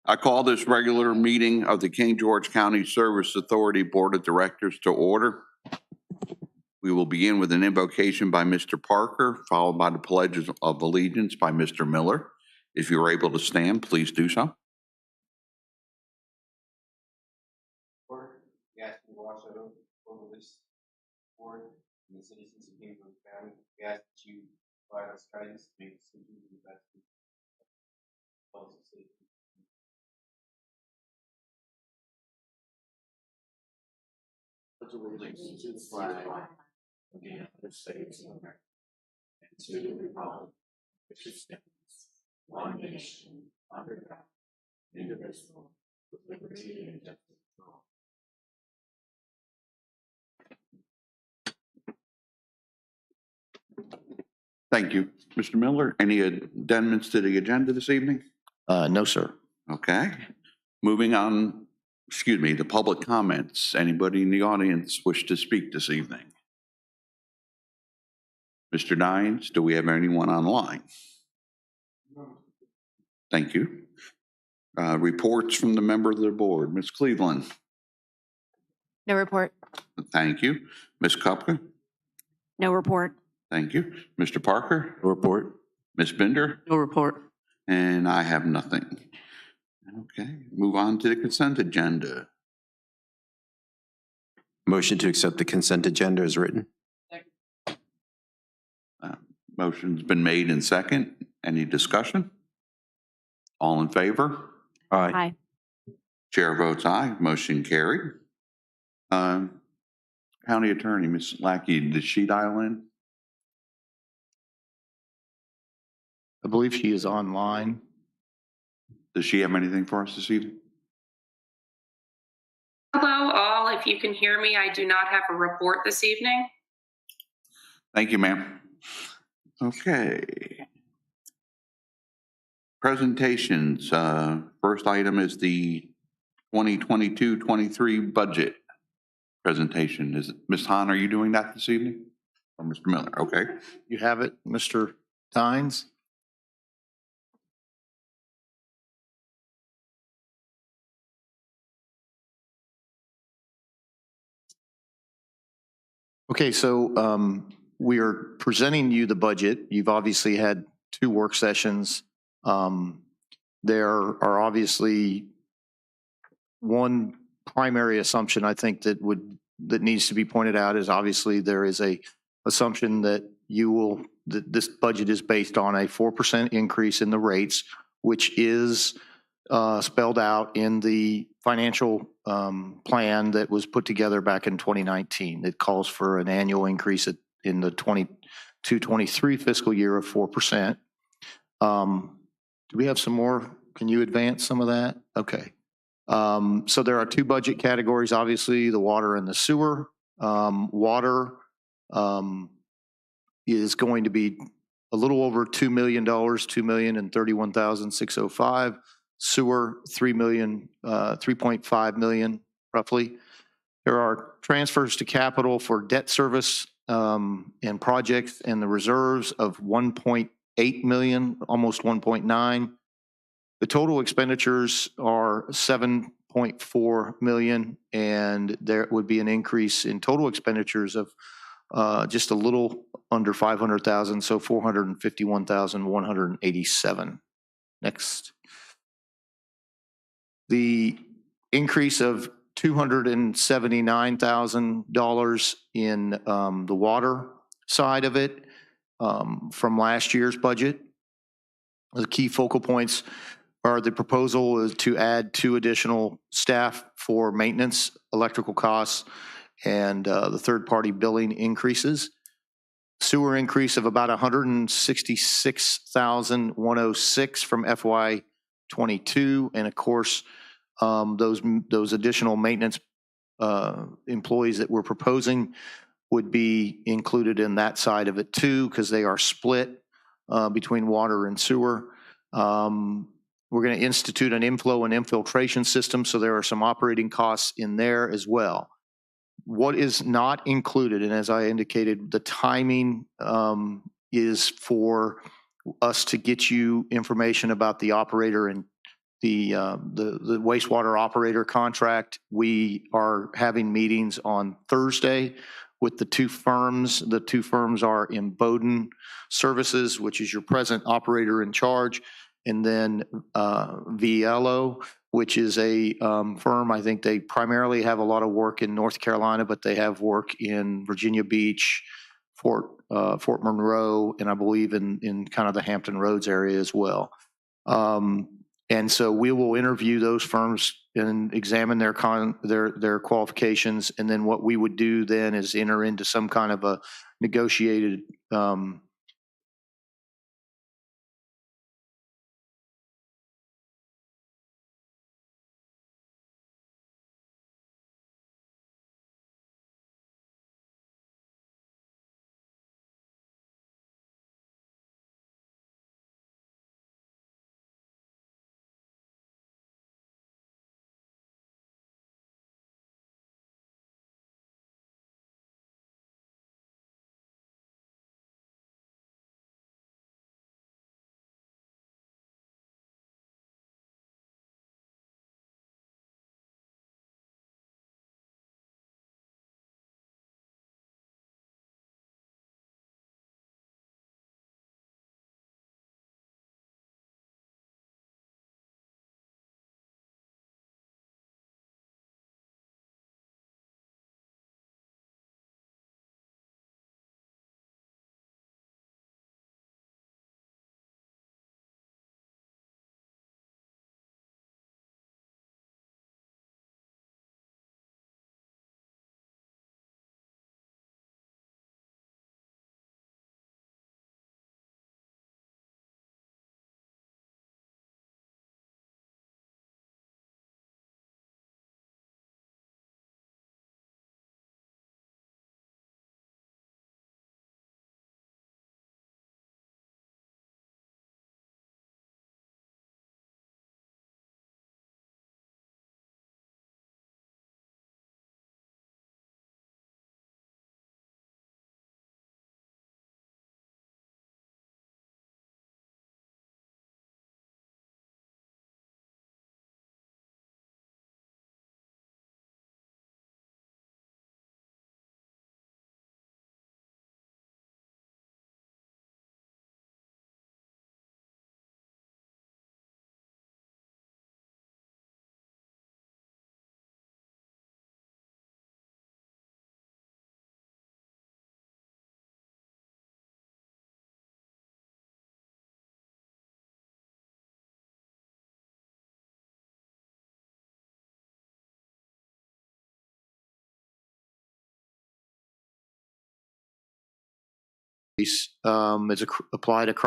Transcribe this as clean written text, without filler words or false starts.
I call this regular meeting of the King George County Service Authority Board of Directors to order. We will begin with an invocation by Mr. Parker, followed by the Pledge of Allegiance by Mr. Miller. If you're able to stand, please do so. Lord, we ask you to watch over this board and the citizens of King George County. We ask that you provide us guidance to make decisions in the best interest of the citizens. Allegiance to the flag of the United States of America and to the republic which stands one nation under God, indivisible, with liberty and justice for all. Thank you. Mr. Miller, any amendments to the agenda this evening? No, sir. Okay. Moving on, the public comments. Anybody in the audience wish to speak this evening? Mr. Dines, do we have anyone online? Thank you. Reports from the member of the board. Ms. Cleveland. No report. Thank you. Ms. Kupka. No report. Thank you. Mr. Parker. No report. Ms. Bender. No report. And I have nothing. Okay, move on to the consent agenda. Motion to accept the consent agenda is written. Motion's been made and second. Any discussion? All in favor? Aye. Aye. Chair votes aye. Motion carried. County Attorney, Ms. Lackey, did she dial in? I believe she is online. Does she have anything for us this evening? Hello, all. If you can hear me, I do not have a report this evening. Thank you, ma'am. Okay. Presentations. First item is the 2022-23 budget presentation. Is it, Ms. Hahn, are you doing that this evening? Or Mr. Miller? Okay. You have it, Mr. Dines? Okay, so we are presenting you the budget. You've obviously had 2 work sessions. There are obviously one primary assumption I think that needs to be pointed out is obviously there is a assumption that that this budget is based on a 4% increase in the rates, which is spelled out in the financial plan that was put together back in 2019. It calls for an annual increase in the 22-23 fiscal year of 4%. Do we have some more? Can you advance some of that? Okay. So there are 2 budget categories, obviously, the water and the sewer. Water is going to be a little over $2 million, $2,031,605. Sewer, $3.5 million, roughly. There are transfers to capital for debt service and projects and the reserves of $1.8 million, almost $1.9. The total expenditures are $7.4 million, and there would be an increase in total expenditures of just a little under $500,000, so $451,187. Next. The increase of $279,000 in the water side of it from last year's budget. The key focal points are the proposal is to add 2 additional staff for maintenance, electrical costs, and the third-party billing increases. Sewer increase of about $166,106 from FY22, and of course, those additional maintenance employees that we're proposing would be included in that side of it too, because they are split between water and sewer. We're going to institute an inflow and infiltration system, so there are some operating costs in there as well. What is not included, and as I indicated, the timing is for us to get you information about the operator and the wastewater operator contract. We are having meetings on Thursday with the two firms. The two firms are Bowden Services, which is your present operator in charge, and then Viello, which is a firm. I think they primarily have a lot of work in North Carolina, but they have work in Virginia Beach, Fort Monroe, and I believe in kind of the Hampton Roads area as well. And so we will interview those firms and examine their qualifications. And then what we would do then is enter into some kind of a negotiated applied across